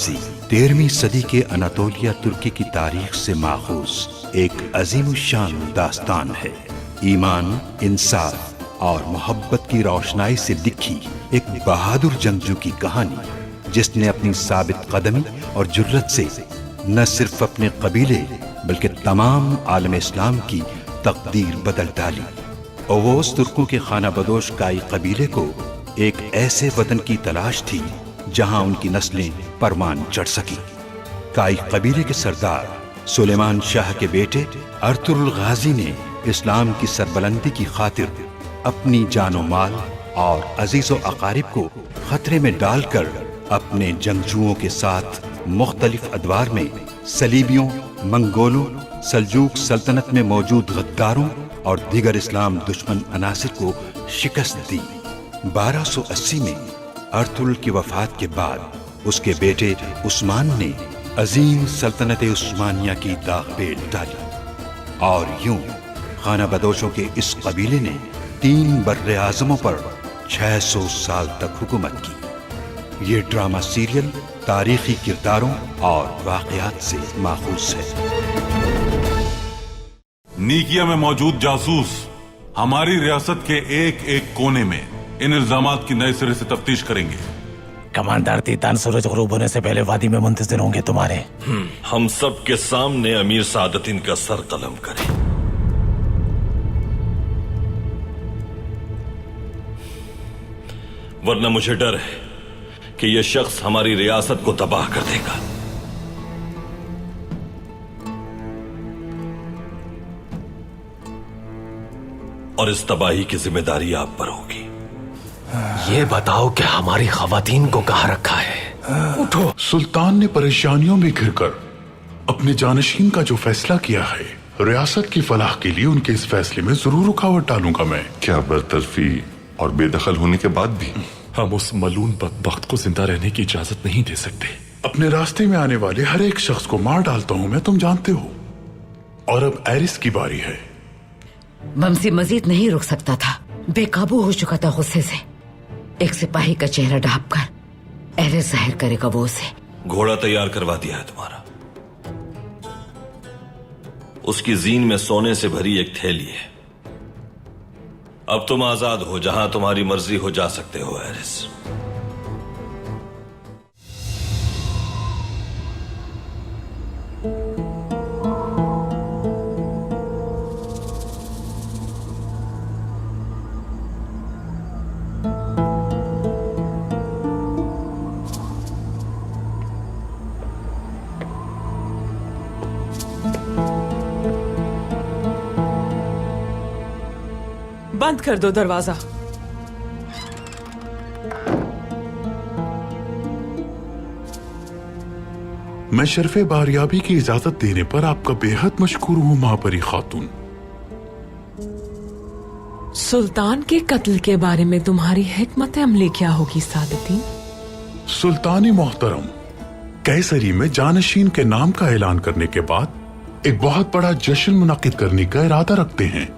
गाजी 13वीं सदी के अनातोलिया तुर्की की तारीख से माखूज एक अजीमुशान दास्तान है। ईमान, इंसाफ और मोहब्बत की रोशनाई से लिखी एक बहादुर जंगजू की कहानी, जिसने अपनी साबित कदमी और जुर्रत से न सिर्फ अपने कबीले बल्कि तमाम आलम इस्लाम की तकदीर बदल डाली। ओवोस तुर्कों के खाना बदोश काई कबीले को एक ऐसे वतन की तलाश थी जहां उनकी नस्लें परवान चढ़ सकी। काई कबीले के सरदार सुलेमान शाह के बेटे अर्तुगरुल गाजी ने इस्लाम की सरबलंदी की खातिर अपनी जानो माल और अजीजो अकारिब को खतरे में डालकर अपने जंगजुओं के साथ मुख्तलिफ अदवार में सलीबियों, मंगोलों, सल्जूक सल्तनत में मौजूद गद्दारों और दीगर इस्लाम दुश्मन अनासिर को शिकस्त दी। 1280 में अर्तुगरुल की वफात के बाद उसके बेटे उस्मान ने अजीम सल्तनत उस्मानिया की दाग पे डाली और यूं खाना बदोशों के इस कबीले ने 3 बर्रे आज़मों पर 600 साल तक हुकूमत की। ये ड्रामा सीरियल तारीखी किरदारों और वाक़यात से माखूज है। नीकिया में मौजूद जासूस हमारी रियासत के एक एक कोने में इन इल्जामात की नए सिरे से तफ्तीश करेंगे। कमांडर तीतान सूरज गुरूब होने से पहले वादी में मुंतजिर होंगे तुम्हारे। हम सब के सामने अमीर सादतीन का सर कलम करें। वरना मुझे डर है कि यह शख्स हमारी रियासत को तबाह कर देगा। और इस तबाही की जिम्मेदारी आप पर होगी। ये बताओ कि हमारी खवातीन को कहां रखा है? उठो। सुल्तान ने परेशानियों में घिरकर अपने जानशीन का जो फैसला किया है, रियासत की फलाह के लिए उनके इस फैसले में जरूर रुकावट डालूंगा मैं। क्या बरतरफी और बेदखल होने के बाद भी हम उस मलून बदबख्त को जिंदा रहने की इजाजत नहीं दे सकते। अपने रास्ते में आने वाले हर एक शख्स को मार डालता हूं मैं, तुम जानते हो। और अब एरिस की बारी है। बमसी मजीद नहीं रुक सकता था, बेकाबू हो चुका था गुस्से से। एक सिपाही का चेहरा ढांप कर एरिस जाहिर करेगा वो उसे। घोड़ा तैयार करवा दिया है तुम्हारा। उसकी जीन में सोने से भरी एक थैली है। अब तुम आजाद हो, जहां तुम्हारी मर्जी हो जा सकते हो एरिस। बंद कर दो दरवाजा। मैं शर्फे बारियाबी की इजाजत देने पर आपका बेहद मशकूर हूं महापरी खातून। सुल्तान के कत्ल के बारे में तुम्हारी हिकमत अमली क्या होगी सादतीन? सुल्तानी मोहतरम कैसरी में जानशीन के नाम का ऐलान करने के बाद एक बहुत बड़ा जश्न मुनाकिद करने का इरादा रखते हैं।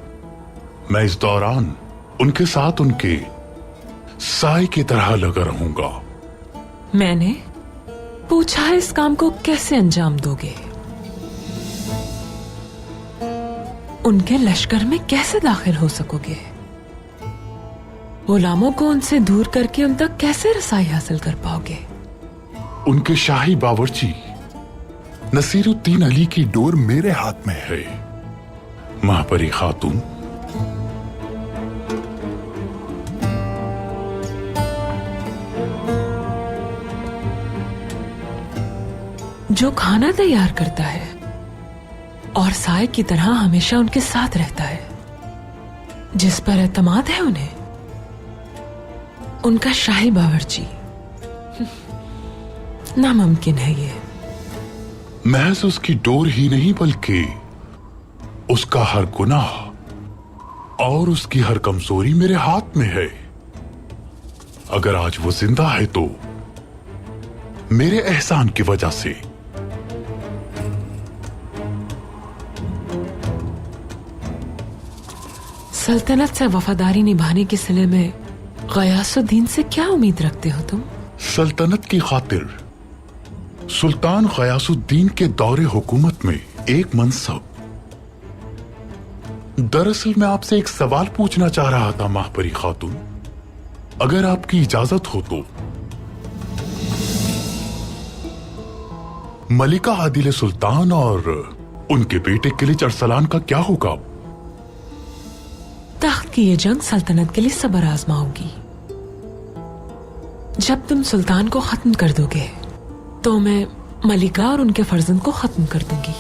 मैं इस दौरान उनके साथ उनके साए की तरह लगा रहूंगा। मैंने पूछा इस काम को कैसे अंजाम दोगे? उनके लश्कर में कैसे दाखिल हो सकोगे? गुलामों को उनसे दूर करके उन तक कैसे रसाई हासिल कर पाओगे? उनके शाही बावर्ची नसीरुद्दीन अली की डोर मेरे हाथ में है महापरी खातून। जो खाना तैयार करता है और साए की तरह हमेशा उनके साथ रहता है, जिस पर एतमाद है उन्हें, उनका शाही बावर्ची। नामुमकिन है ये। महज उसकी डोर ही नहीं बल्कि उसका हर गुनाह और उसकी हर कमजोरी मेरे हाथ में है। अगर आज वो जिंदा है तो मेरे एहसान की वजह से। सल्तनत से वफादारी निभाने के सिले में गयासुद्दीन से क्या उम्मीद रखते हो तुम? सल्तनत की खातिर सुल्तान गयासुद्दीन के दौरे हुकूमत में एक मनसब। दरअसल मैं आपसे एक सवाल पूछना चाह रहा था महापरी खातून, अगर आपकी इजाजत हो तो। मलिका आदिल सुल्तान और उनके बेटे किलिच अरसलान का क्या होगा? तख्त की ये जंग सल्तनत के लिए सबर आजमा होगी। जब तुम सुल्तान को खत्म कर दोगे तो मैं मलिका और उनके फर्जंद को खत्म कर दूंगी।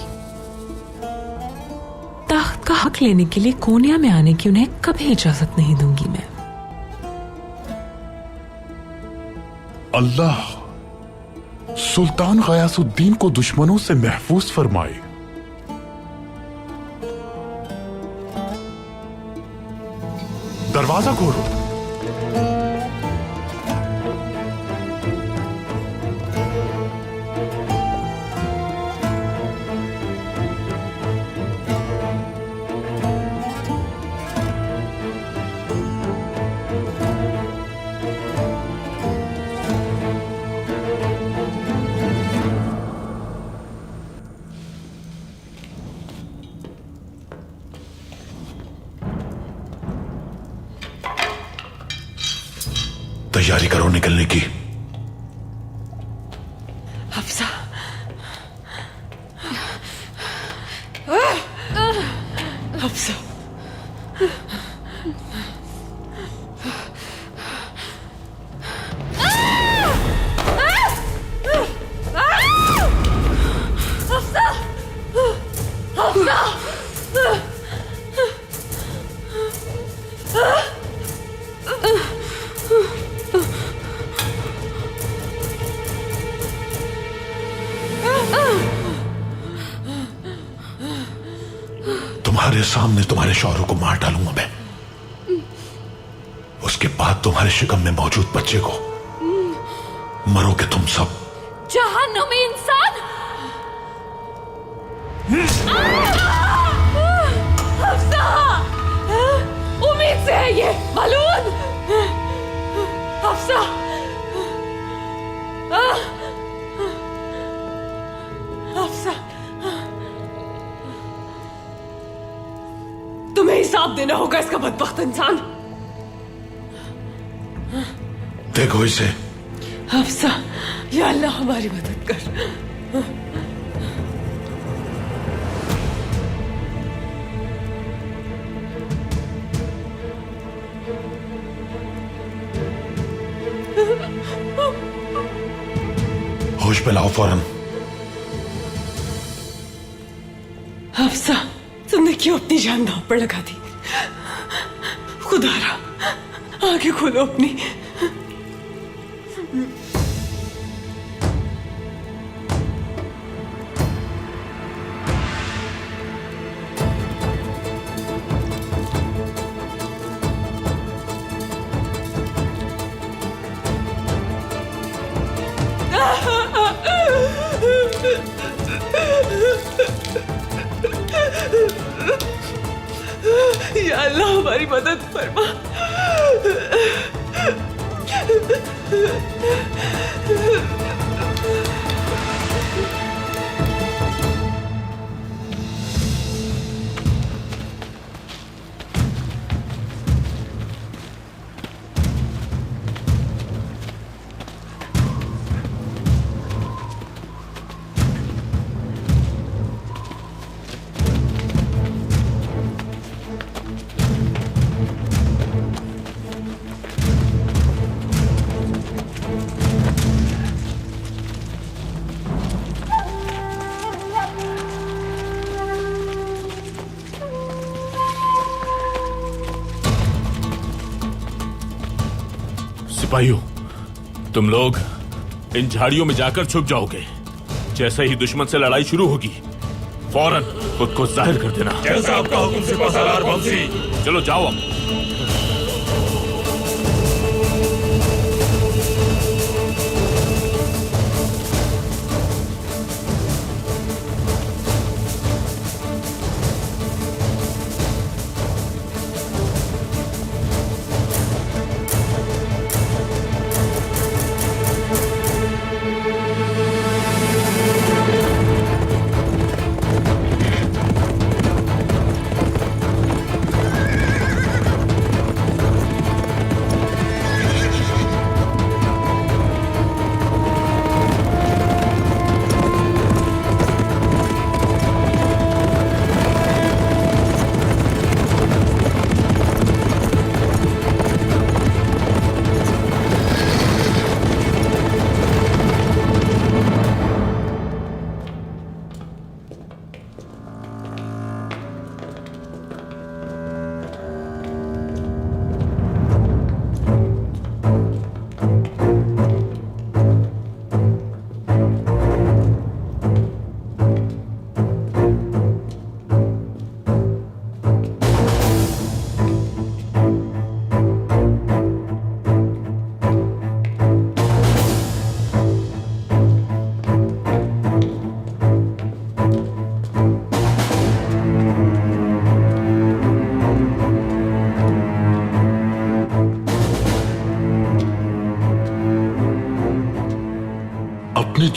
तख्त का हक लेने के लिए कोनिया में आने की उन्हें कभी इजाजत नहीं दूंगी मैं। अल्लाह सुल्तान गयासुद्दीन को दुश्मनों से महफूज फरमाए। दरवाजा खोलो। तैयारी करो निकलने की। हफ्सा, हफ्सा, तुम्हारे सामने तुम्हारे शौहरों को मार डालूंगा मैं। उसके बाद तुम्हारे शिकम में मौजूद बच्चे को मरोगे तुम सब। जहन्नुमी इंसान! हफ्सा! उम्मीद से है ये मालूम। हफ्सा! हफ्सा! तुम्हें हिसाब देना होगा इसका बदबख्त इंसान। देखो इसे। हफ्सा, या अल्लाह हमारी मदद कर। होश पे लाओ फौरन। हफ्सा, तुमने क्यों अपनी जान दांव पर लगा दी? खुदारा, आंखें खोलो अपनी। या अल्लाह हमारी मदद फरमा। सिपाहियों, तुम लोग इन झाड़ियों में जाकर छुप जाओगे। जैसे ही दुश्मन से लड़ाई शुरू होगी फौरन खुद को जाहिर कर देना। जैसा आपका हुक्म सिपाहसालार बमसी। चलो जाओ अब।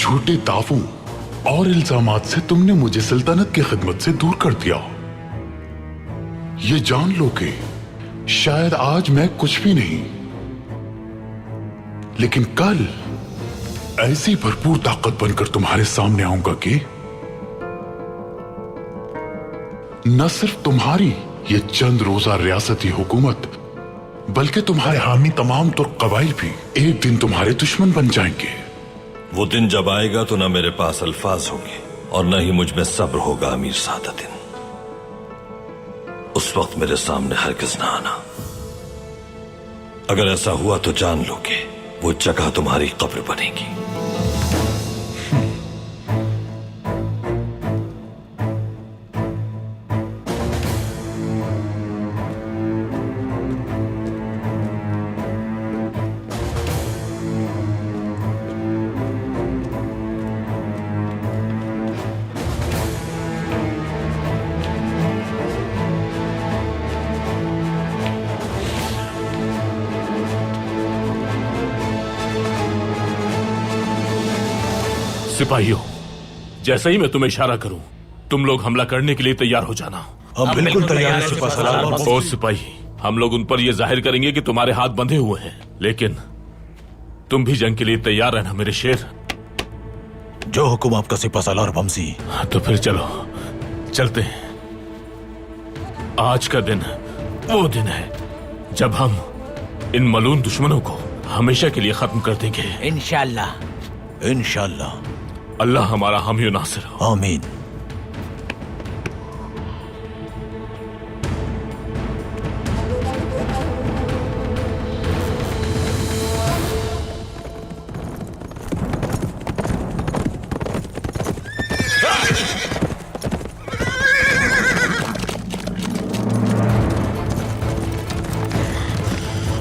झूठे दावों और इल्जामात से तुमने मुझे सल्तनत की खिदमत से दूर कर दिया। ये जान लो कि शायद आज मैं कुछ भी नहीं, लेकिन कल ऐसी भरपूर ताकत बनकर तुम्हारे सामने आऊंगा कि न सिर्फ तुम्हारी ये चंद रोजा रियासती हुकूमत बल्कि तुम्हारे हामी तमाम तुर्क कबाइल भी एक दिन तुम्हारे दुश्मन बन जाएंगे। वो दिन जब आएगा तो ना मेरे पास अल्फाज होंगे और न ही मुझ में सब्र होगा अमीर सादतिन। उस वक्त मेरे सामने हरगिज ना आना। अगर ऐसा हुआ तो जान लो कि वो जगह तुम्हारी कब्र बनेगी। सिपाहियों, जैसे ही मैं तुम्हें इशारा करूं, तुम लोग हमला करने के लिए तैयार हो जाना। हम बिल्कुल तैयार हैं सिपा सलार। ओ सिपाही, हम लोग उन पर यह जाहिर करेंगे कि तुम्हारे हाथ बंधे हुए हैं, लेकिन तुम भी जंग के लिए तैयार रहना मेरे शेर। जो हुक्म आपका सिपा सलार बमसी। तो फिर चलो चलते हैं। आज का दिन वो दिन है जब हम इन मलून दुश्मनों को हमेशा के लिए खत्म कर देंगे। इंशाल्लाह इंशाल्लाह। अल्लाह हमारा हामी नासिर हो। आमीन।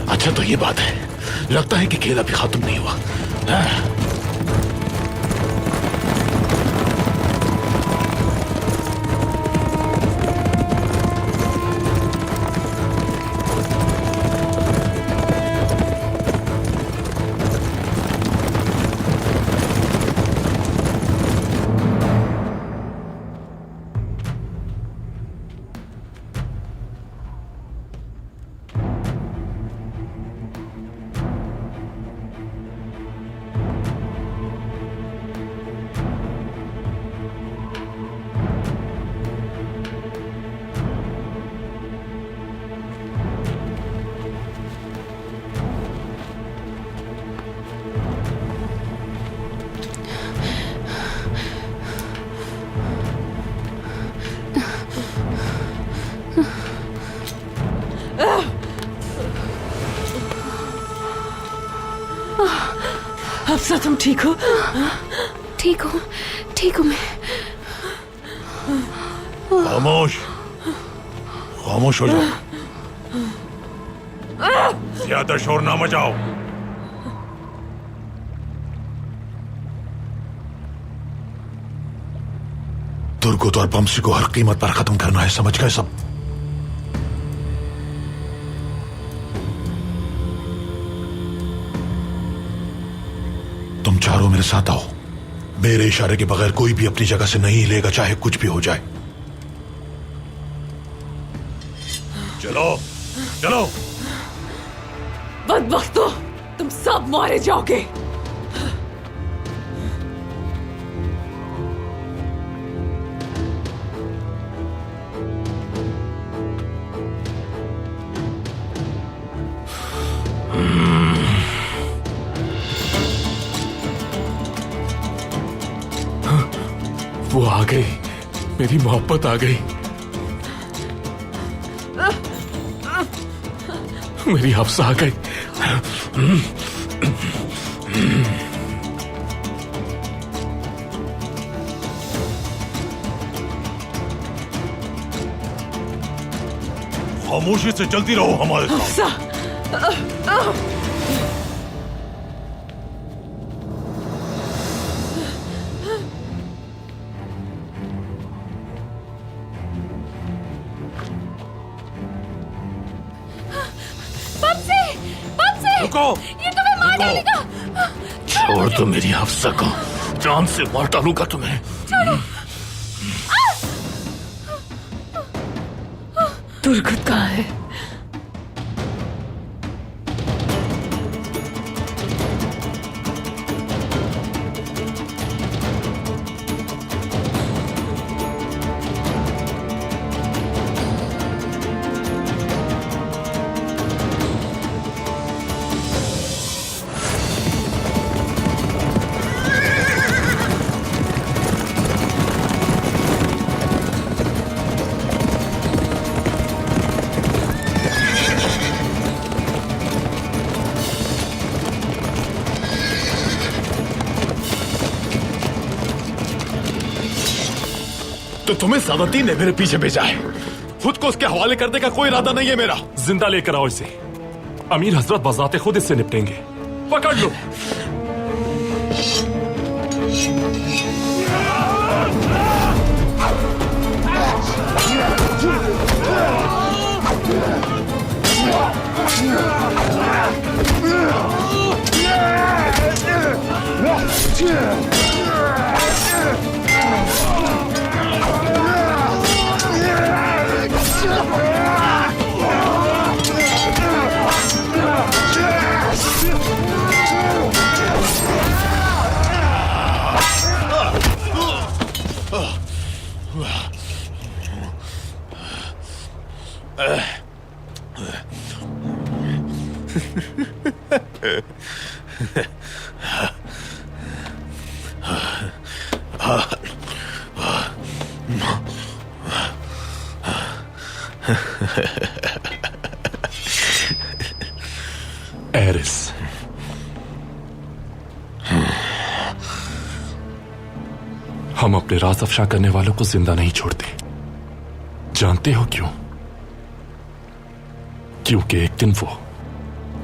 अच्छा तो ये बात है, लगता है कि खेल अभी खत्म नहीं हुआ। हफ्सा, तुम ठीक हो? ठीक हूँ मैं। खामोश खामोश हो जाओ, ज्यादा शोर ना मचाओ। तुर्गुत और बमसी को हर कीमत पर खत्म करना है, समझ गए सब? तुम चारों मेरे साथ आओ। मेरे इशारे के बगैर कोई भी अपनी जगह से नहीं हिलेगा, चाहे कुछ भी हो जाए। चलो चलो। बदबख्तों, तुम सब मारे जाओगे। वो आ गई, मेरी मोहब्बत आ गई, मेरी हफ्सा आ गई। खामोशी से चलती रहो हमारे साथ। हफ्सा, रुको, ये तुम्हें मार डालेगा। छोड़ दो मेरी हफ्सा को। जान से मार डालूंगा तुम्हें। दुर्गत कहाँ है? तो तुम्हें सावती ने मेरे पीछे भेजा है। खुद को उसके हवाले करने का कोई इरादा नहीं है मेरा। जिंदा लेकर आओ इसे। अमीर हजरत बजाते खुद इससे निपटेंगे। पकड़ लो। एरिस, हम अपने राज अफशा करने वालों को जिंदा नहीं छोड़ते। जानते हो क्यों? क्योंकि एक दिन वो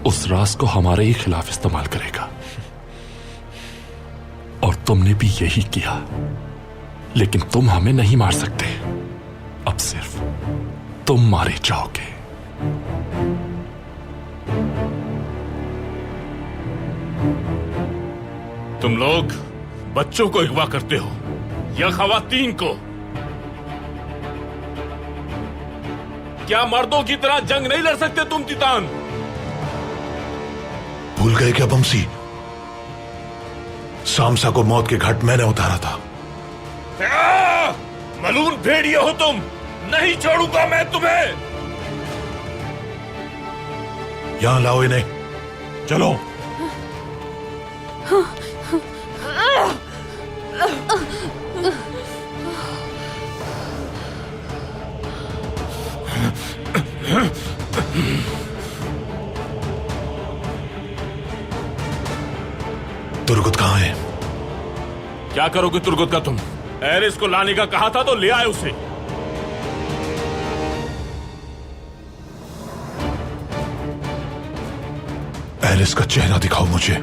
उस राज को हमारे ही खिलाफ इस्तेमाल करेगा। और तुमने भी यही किया, लेकिन तुम हमें नहीं मार सकते। अब सिर्फ तुम मारे जाओगे। तुम लोग बच्चों को अगवा करते हो या खवातीन को? क्या मर्दों की तरह जंग नहीं लड़ सकते तुम तितान? भूल गए क्या बमसी? सामसा को मौत के घाट मैंने उतारा था। मलून भेड़िए हो तुम। नहीं छोड़ूंगा मैं तुम्हें। यहां लाओ इन्हें। चलो। तुर्गुत कहां है? क्या करोगे तुर्गुत का तुम? एरिस को लाने का कहा था तो ले आए उसे। एरिस का चेहरा दिखाओ मुझे।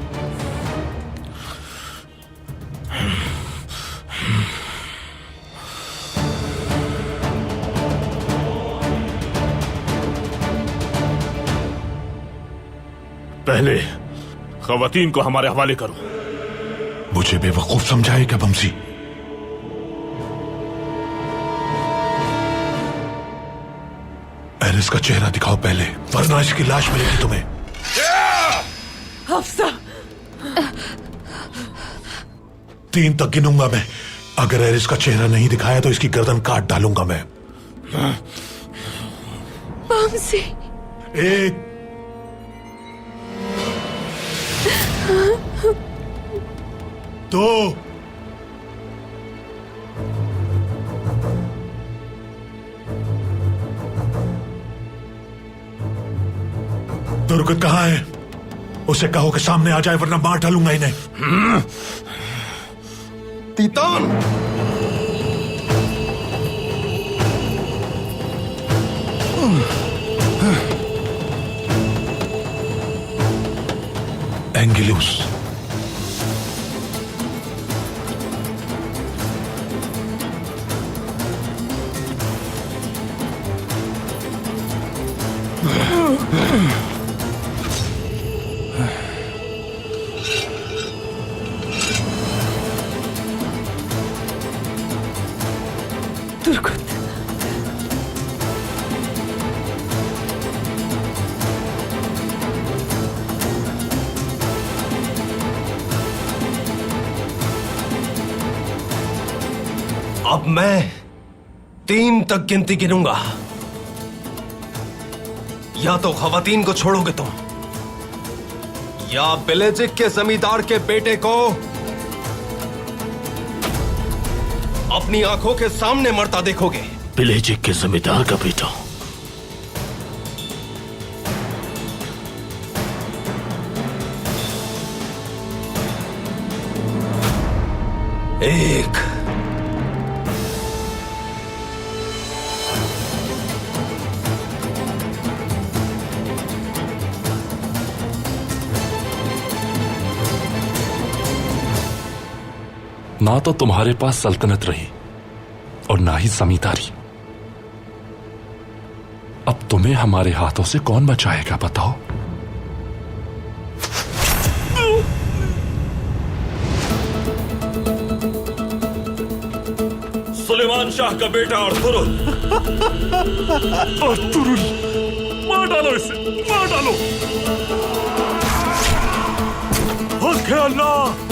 पहले खवातीन को हमारे हवाले करो। मुझे बेवकूफ समझाए क्या बमसी? एरिस का चेहरा दिखाओ पहले, वरना इसकी लाश मिलेगी तुम्हें। हफ्सा, 3 तक गिनूंगा मैं। अगर एरिस का चेहरा नहीं दिखाया तो इसकी गर्दन काट डालूंगा मैं। बमसी। 1 2 दुर्गत कहां है? उसे कहो कि सामने आ जाए, वरना मार डालूंगा इन्हें। तीतान! एंगिलूस, तुर्कुत। अब मैं 3 तक गिनती गिनूंगा। या तो खवातीन को छोड़ोगे तुम, या बिलेजिक के जमींदार के बेटे को अपनी आंखों के सामने मरता देखोगे। बिलेजिक के जमींदार का बेटा? एक, ना तो तुम्हारे पास सल्तनत रही और ना ही जमींदारी। अब तुम्हें हमारे हाथों से कौन बचाएगा बताओ? सुलेमान शाह का बेटा अर्तुरुल। अर्तुरुल, मार डालो इसे, मार डालो। हक है अल्लाह।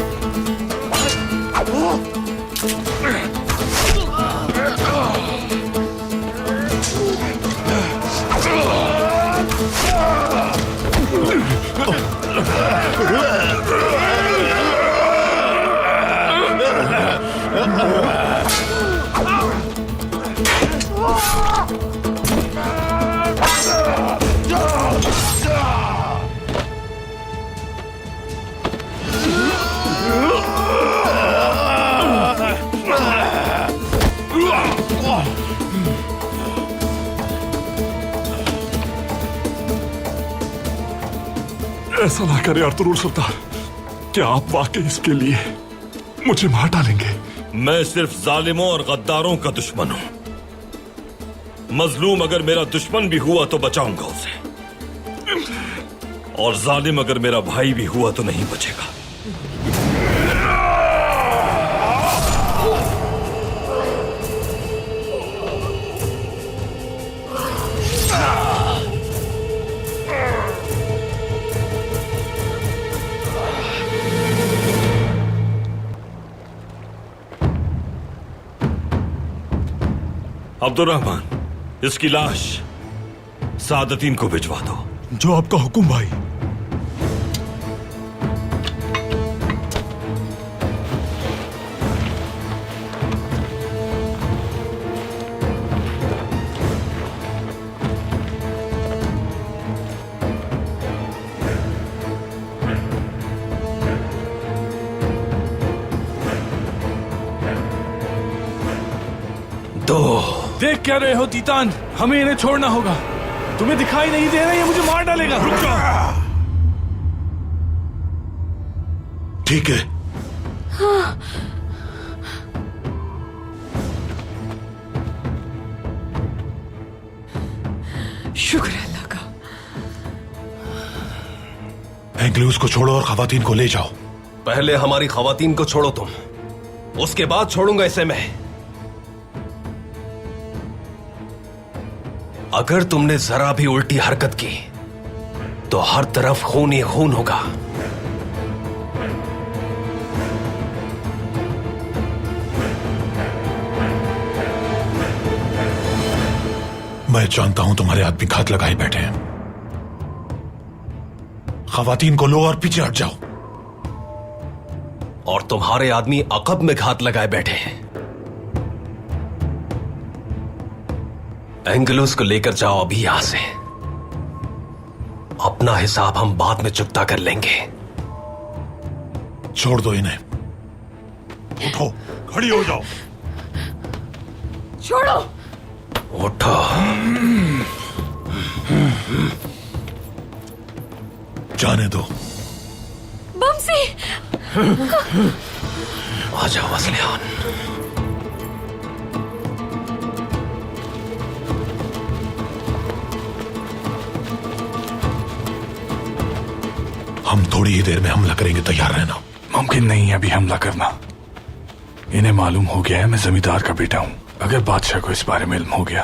ऐसा ना करे अर्तुरुल सरदार, क्या आप वाकई इसके लिए मुझे मार डालेंगे? मैं सिर्फ जालिमों और गद्दारों का दुश्मन हूं। मजलूम अगर मेरा दुश्मन भी हुआ तो बचाऊंगा उसे, और जालिम अगर मेरा भाई भी हुआ तो नहीं बचेगा। अब्दुर्रहमान, इसकी लाश सादतीन को भिजवा दो। जो आपका हुक्म भाई। देख क्या रहे हो तीतान? हमें इन्हें छोड़ना होगा। तुम्हें दिखाई नहीं दे रहा ये मुझे मार डालेगा। रुक जाओ। ठीक है। हाँ। शुक्र है अल्लाह का। एंग्लूस को छोड़ो और खवातीन को ले जाओ। पहले हमारी खवातीन को छोड़ो तुम, उसके बाद छोड़ूंगा इसे मैं। अगर तुमने जरा भी उल्टी हरकत की तो हर तरफ खून ही खून होगा। मैं जानता हूं तुम्हारे आदमी घात लगाए बैठे हैं। खवातीन को लो और पीछे हट जाओ। और तुम्हारे आदमी अकब में घात लगाए बैठे हैं। एंगलूस को लेकर जाओ अभी यहां से। अपना हिसाब हम बाद में चुकता कर लेंगे। छोड़ दो इन्हें। उठो, खड़ी हो जाओ। छोड़ो। उठो। जाने दो। बमसी। आ जाओ असलियान। हम थोड़ी ही देर में हमला करेंगे, तैयार रहना। मुमकिन नहीं है अभी हमला करना। इन्हें मालूम हो गया है मैं जमींदार का बेटा हूं। अगर बादशाह को इस बारे में इल्म हो गया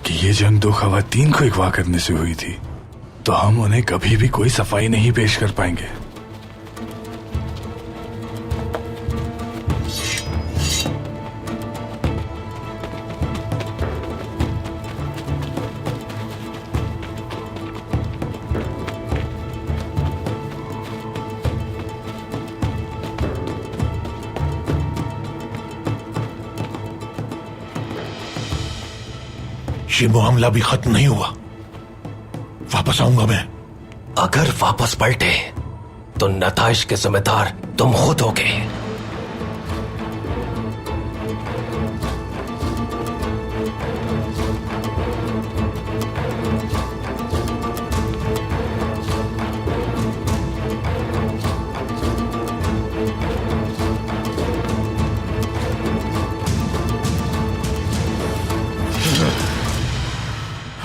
कि ये जंग दो खवातीन को अगवा करने से हुई थी, तो हम उन्हें कभी भी कोई सफाई नहीं पेश कर पाएंगे। ये मामला भी खत्म नहीं हुआ। वापस आऊंगा मैं। अगर वापस पलटे तो नताइश के जिम्मेदार तुम खुद होगे।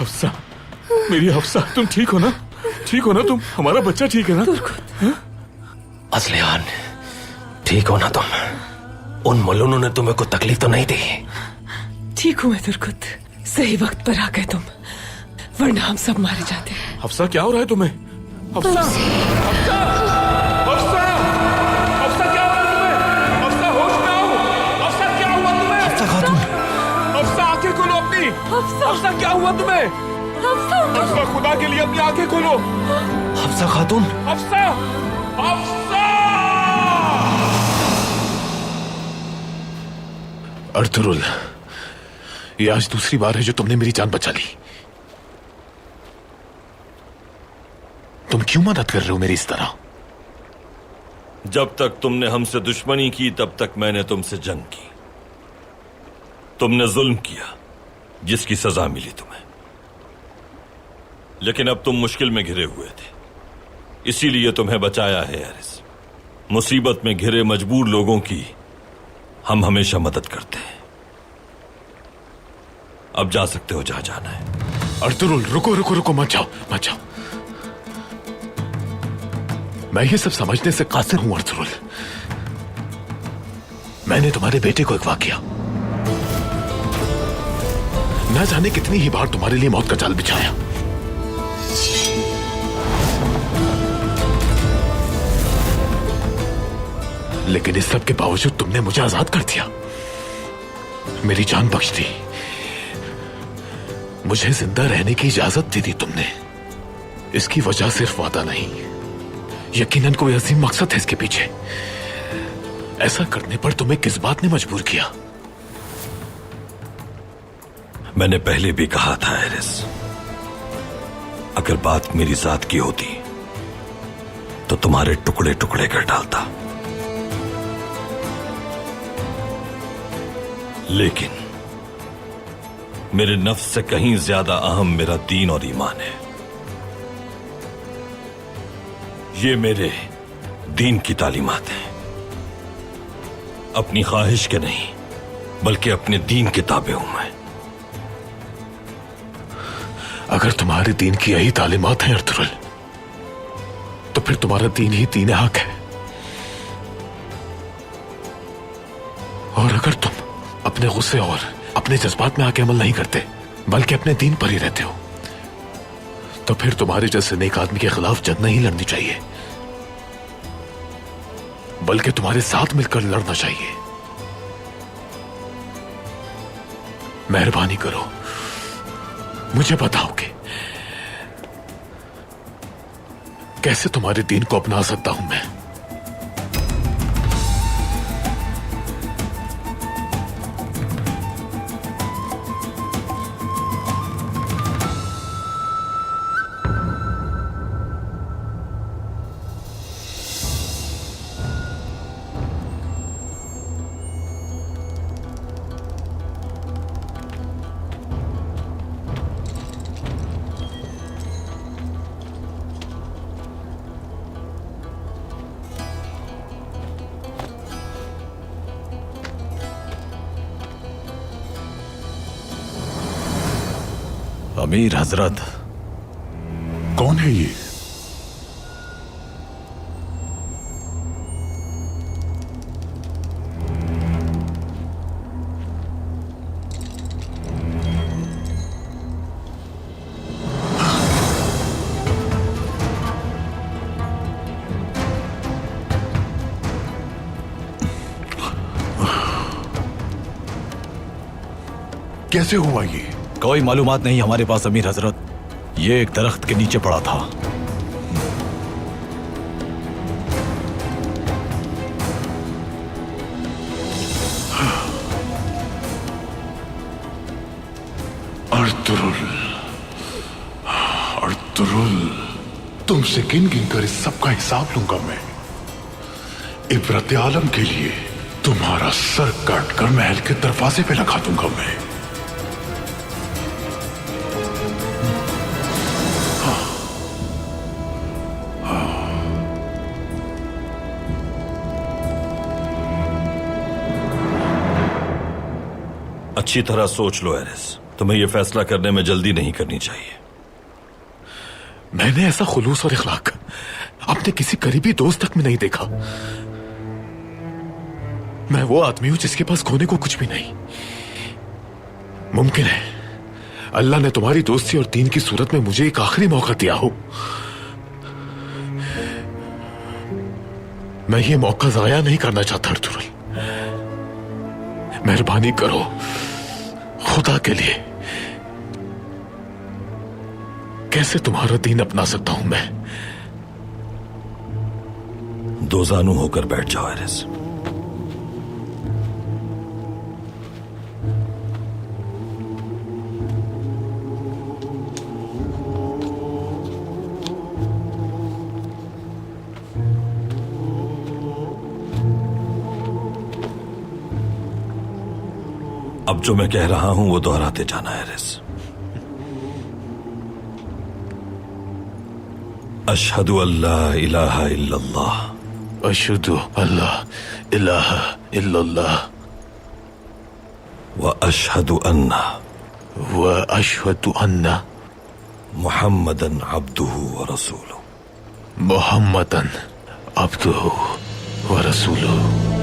हफ्सा, मेरी हफ्सा, तुम ठीक हो ना? ठीक हो ना तुम? हमारा बच्चा ठीक है ना? असलियान, ठीक हो ना तुम? उन मलूनों ने तुम्हें कोई तकलीफ तो नहीं दी? ठीक हूं मैं तुर्कुत। सही वक्त पर आ गए तुम, वरना हम सब मारे जाते। हफ्सा, क्या हो रहा है तुम्हें? हफ्सा, हफ्सा, हफ्सा, हफ्सा, क्या हो रहा है तुम्हें? हफ्सा, होश में आओ। हफ्सा, क्या हुआ तुम्हें? हफ्सा खातून, हफ्सा, आंखें खोलो अपनी। हफ्सा, क्या हुआ तुम्हें? हफ्सा, खुदा के लिए अपनी आंखें खोलो। हफ्सा खातून, हफ्सा, हफ्सा। अर्तुरुल, ये आज दूसरी बार है जो तुमने मेरी जान बचा ली। तुम क्यों मदद कर रहे हो मेरी इस तरह? जब तक तुमने हमसे दुश्मनी की तब तक मैंने तुमसे जंग की। तुमने जुल्म किया, जिसकी सजा मिली तुम्हें। लेकिन अब तुम मुश्किल में घिरे हुए थे, इसीलिए तुम्हें बचाया है एरिस। मुसीबत में घिरे मजबूर लोगों की हम हमेशा मदद करते हैं। अब जा सकते हो जहां जाना है। अर्तुरुल, रुको रुको रुको, मत जाओ मत जाओ। मैं ये सब समझने से कासिर हूं अर्तुरुल। मैंने तुम्हारे बेटे को अगवा किया। न जाने कितनी ही बार तुम्हारे लिए मौत का जाल बिछाया। लेकिन इस सब के बावजूद तुमने मुझे आजाद कर दिया, मेरी जान बख्श दी, मुझे जिंदा रहने की इजाजत दे दी तुमने। इसकी वजह सिर्फ वादा नहीं, यकीनन कोई अजीम मकसद है इसके पीछे। ऐसा करने पर तुम्हें किस बात ने मजबूर किया? मैंने पहले भी कहा था एरिस, अगर बात मेरी जात की होती तो तुम्हारे टुकड़े टुकड़े कर डालता। लेकिन मेरे नफ्स से कहीं ज्यादा अहम मेरा दीन और ईमान है। ये मेरे दीन की तालीमात है। अपनी ख्वाहिश के नहीं, बल्कि अपने दीन के ताबे हूं मैं। अगर तुम्हारे दीन की यही तालीमात है अर्तुरुल, तो फिर तुम्हारा दीन ही दीन हक है। और अगर तुम अपने गुस्से और अपने जज्बात में आके अमल नहीं करते, बल्कि अपने दीन पर ही रहते हो, तो फिर तुम्हारे जैसे नेक आदमी के खिलाफ जंग नहीं लड़नी चाहिए, बल्कि तुम्हारे साथ मिलकर लड़ना चाहिए। मेहरबानी करो, मुझे बताओ कि कैसे तुम्हारे दीन को अपना सकता हूं मैं। अमीर हजरत, कौन है ये? कैसे हुआ ये? कोई मालूमात नहीं हमारे पास अमीर हजरत। ये एक दरख्त के नीचे पड़ा था। अर्तुरुल, तुमसे गिन गिन कर इस सब का हिसाब लूंगा मैं। इबरत आलम के लिए तुम्हारा सर काट कर महल के दरवाजे पे लगा दूंगा मैं। अच्छी तरह सोच लो एरिस, तुम्हें यह फैसला करने में जल्दी नहीं करनी चाहिए। मैंने ऐसा खुलूस और इखलाक अपने किसी करीबी दोस्त तक में नहीं देखा। मैं वो आदमी हूं जिसके पास खोने को कुछ भी नहीं। मुमकिन है अल्लाह ने तुम्हारी दोस्ती और दीन की सूरत में मुझे एक आखिरी मौका दिया हो। मैं ये मौका जाया नहीं करना चाहता अर्तुरुल। मेहरबानी करो खुदा के लिए। कैसे तुम्हारा दीन अपना सकता हूं मैं? दो जानू होकर बैठ जाओ एरिस। अब जो मैं कह रहा हूं वो दोहराते जाना एरिस। अशहदु अल्ला इलाहा इल्लल्लाह, अशहदु अल्ला इलाहा इल्लल्लाह, व अशहदु अन्ना मुहम्मदन अब्दुहु व रसूलुहु, मुहम्मदन अब्दुहु व रसूलुहु।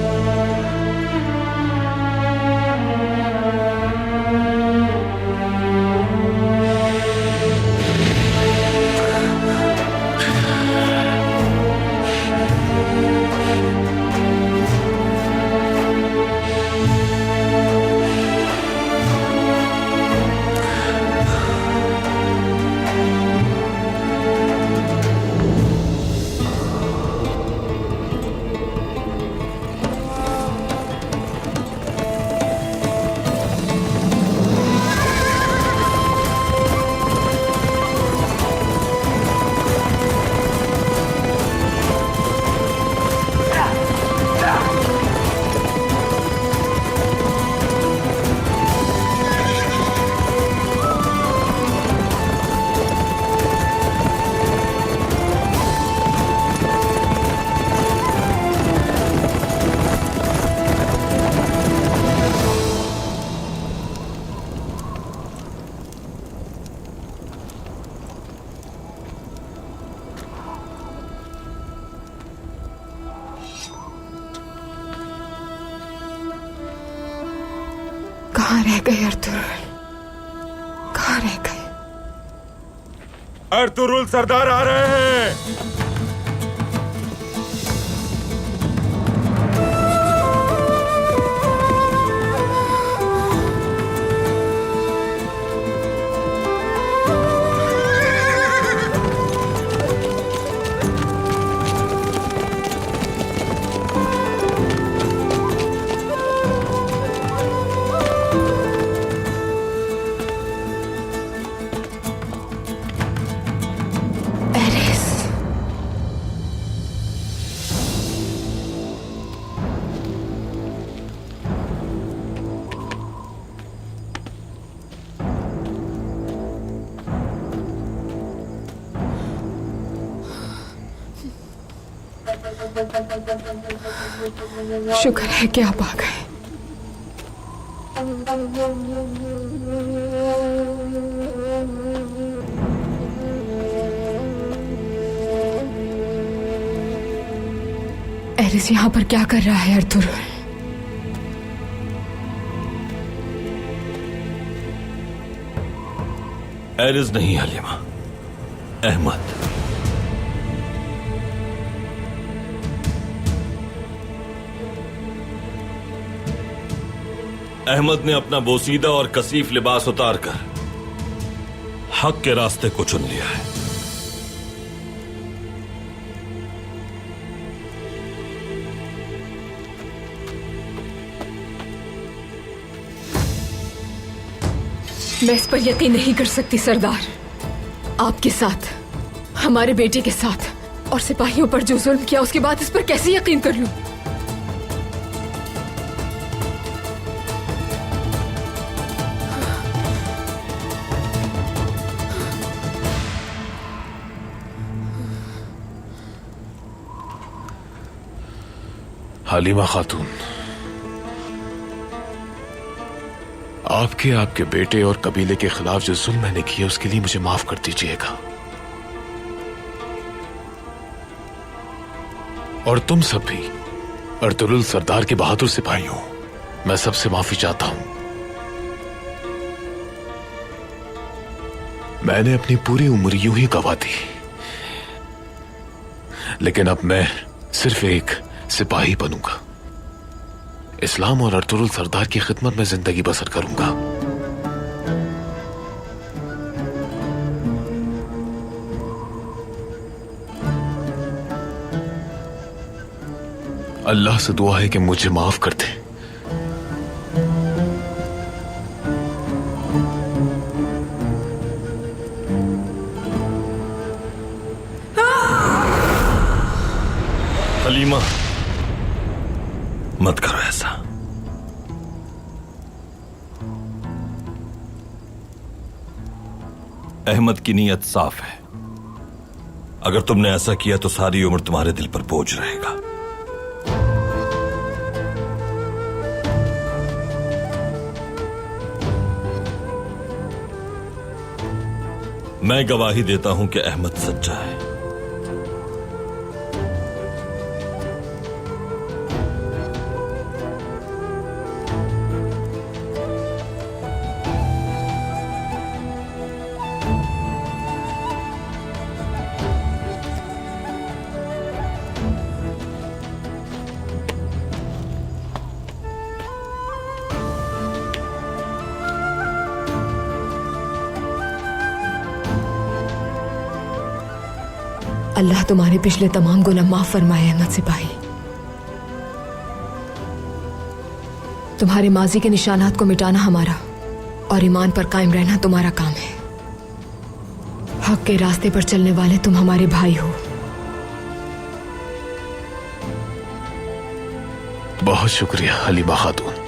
कहाँ रह गए अर्तुरुल? कहाँ रह गए? अर्तुरुल सरदार आ रहे हैं। शुक्र है कि आप आ गए। एरिस यहाँ पर क्या कर रहा है अर्तुरुल? एरिस नहीं हलीमा, अहमद। अहमद ने अपना बोसीदा और कसीफ लिबास उतारकर हक के रास्ते को चुन लिया है। मैं इस पर यकीन नहीं कर सकती सरदार। आपके साथ, हमारे बेटे के साथ और सिपाहियों पर जो जुल्म किया उसके बाद इस पर कैसे यकीन कर लूं? हलीमा खातून, आपके बेटे और कबीले के खिलाफ जो जुल्म मैंने किया उसके लिए मुझे माफ कर दीजिएगा। और तुम सब भी अर्तुगरुल सरदार के बहादुर सिपाही हो, मैं सबसे माफी चाहता हूं। मैंने अपनी पूरी उम्र यूं ही गवा दी, लेकिन अब मैं सिर्फ एक सिपाही बनूंगा। इस्लाम और अर्तुगरुल सरदार की खिदमत में जिंदगी बसर करूंगा। अल्लाह से दुआ है कि मुझे माफ कर दे। हलीमा, मत करो ऐसा। अहमद की नीयत साफ है। अगर तुमने ऐसा किया तो सारी उम्र तुम्हारे दिल पर बोझ रहेगा। मैं गवाही देता हूं कि अहमद सच्चा है। अल्लाह तुम्हारे पिछले तमाम गुनाह माफ फरमाए अहमद सिपाही। तुम्हारे माजी के निशानात को मिटाना हमारा और ईमान पर कायम रहना तुम्हारा काम है। हक के रास्ते पर चलने वाले तुम हमारे भाई हो। बहुत शुक्रिया हलीमा खातून।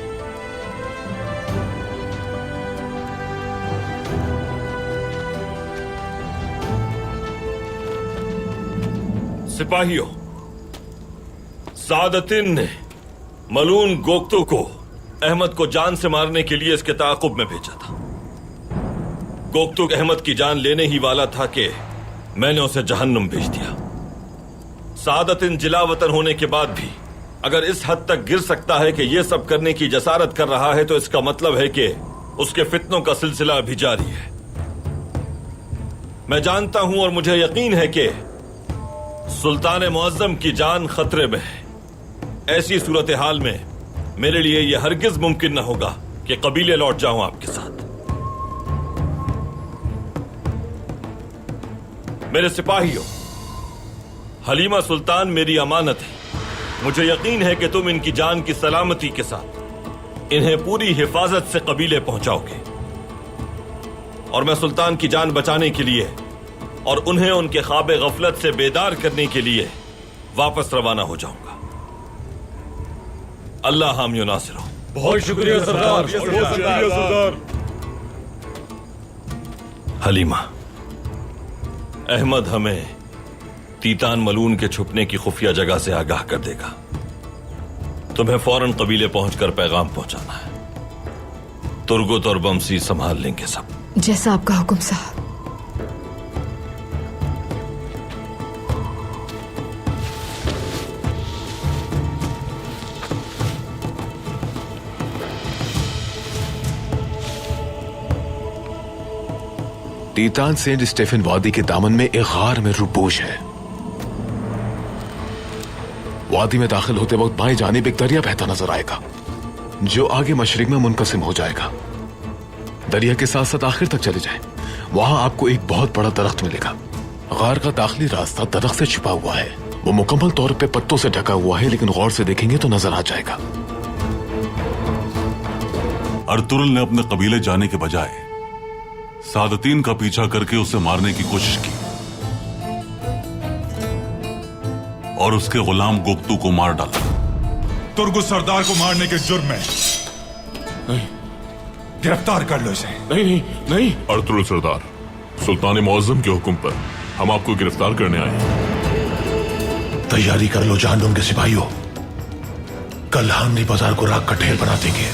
सिपाहियों, सादतिन ने मलून गोक्तु को अहमद को जान से मारने के लिए इसके ताक़ुब में भेजा था। गोक्तु अहमद की जान लेने ही वाला था कि मैंने उसे जहन्नुम भेज दिया। सादतिन जिला वतन होने के बाद भी अगर इस हद तक गिर सकता है कि यह सब करने की जसारत कर रहा है तो इसका मतलब है कि उसके फितनों का सिलसिला अभी जारी है। मैं जानता हूं और मुझे यकीन है कि सुल्तान मुअज्जम की जान खतरे में है। ऐसी सूरत हाल में मेरे लिए यह हरगिज मुमकिन न होगा कि कबीले लौट जाऊं आपके साथ। मेरे सिपाहियों, हलीमा सुल्तान मेरी अमानत है। मुझे यकीन है कि तुम इनकी जान की सलामती के साथ इन्हें पूरी हिफाजत से कबीले पहुंचाओगे और मैं सुल्तान की जान बचाने के लिए और उन्हें उनके ख्वाब गफलत से बेदार करने के लिए वापस रवाना हो जाऊंगा। अल्लाह हामी नासिर हो। बहुत शुक्रिया सरदार। बहुत शुक्रिया सरदार। हलीमा, अहमद हमें तीतान मलून के छुपने की खुफिया जगह से आगाह कर देगा। तुम्हें फौरन कबीले पहुंचकर पैगाम पहुंचाना है। तुर्गुत और बमसी संभाल लेंगे सब। जैसा आपका हुक्म साहब। तीतान सेंट स्टेफन वादी के दामन में एक गार में रुपोश है। वादी में दाखिल होते वक्त बाएं जानिब एक दरिया बहता नजर आएगा। जो आगे मशरिक में मुनकसिम हो जाएगा। दरिया के साथ साथ आखिर तक चले जाएं। वहां आपको एक बहुत बड़ा दरख्त मिलेगा। गार का दाखिली रास्ता दरख्त से छिपा हुआ है। वो मुकम्मल तौर पे पत्तों से ढका हुआ है, लेकिन गौर से देखेंगे तो नजर आ जाएगा। अर्तुगरुल ने अपने कबीले जाने के बजाय सादतीन का पीछा करके उसे मारने की कोशिश की और उसके गुलाम गोक्तू को मार डाला। तुर्गु सरदार को मारने के जुर्म में गिरफ्तार कर लो इसे। नहीं नहीं नहीं। अर्तुगरुल सरदार, सुल्तान मुअज्जम के हुक्म पर हम आपको गिरफ्तार करने आए हैं। तैयारी कर लो जहन्नुम के सिपाहियों, कल हामनी बाजार को राख का ढेर बना देंगे।